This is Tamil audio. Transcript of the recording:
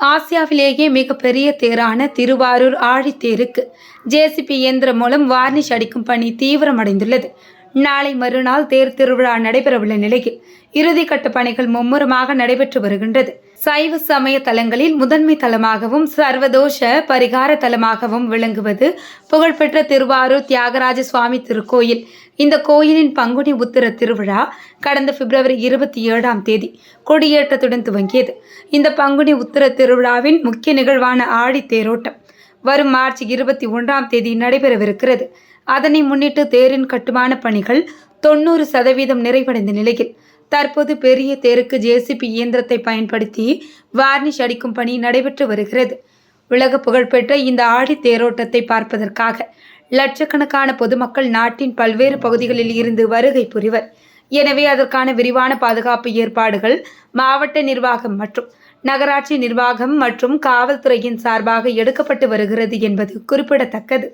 ஆசியாவிலேயே மிகப்பெரிய தேரான திருவாரூர் ஆழித்தேருக்கு ஜேசிபி இயந்திரம் மூலம் வார்னிஷ் அடிக்கும் பணி தீவிரமடைந்துள்ளது. நாளை மறுநாள் தேர் திருவிழா நடைபெறவுள்ள நிலையில் இறுதிக்கட்ட பணிகள் மும்முரமாக நடைபெற்று வருகின்றது. சைவ சமய தலங்களில் முதன்மை தலமாகவும் சர்வதோஷ பரிகார தலமாகவும் விளங்குவது புகழ்பெற்ற திருவாரூர் தியாகராஜ சுவாமி திருக்கோயில். இந்த கோயிலின் பங்குனி உத்திர திருவிழா கடந்த பிப்ரவரி 27ஆம் தேதி கொடியேற்றத்துடன் துவங்கியது. இந்த பங்குனி உத்திர திருவிழாவின் முக்கிய நிகழ்வான ஆழித்தேரோட்டம் வரும் மார்ச் 21ஆம் தேதி நடைபெறவிருக்கிறது. அதனை முன்னிட்டு தேரின் கட்டுமான பணிகள் 90% நிறைவடைந்த நிலையில் தற்போது பெரிய தேருக்கு ஜேசிபி இயந்திரத்தை பயன்படுத்தி வார்னிஷ் அடிக்கும் பணி நடைபெற்று வருகிறது. உலக புகழ்பெற்ற இந்த ஆடி தேரோட்டத்தை பார்ப்பதற்காக லட்சக்கணக்கான பொதுமக்கள் நாட்டின் பல்வேறு பகுதிகளில் இருந்து வருகை புரிவர். எனவே அதற்கான விரிவான பாதுகாப்பு ஏற்பாடுகள் மாவட்ட நிர்வாகம் மற்றும் நகராட்சி நிர்வாகம் மற்றும் காவல்துறையின் சார்பாக எடுக்கப்பட்டு வருகிறது என்பது குறிப்பிடத்தக்கது.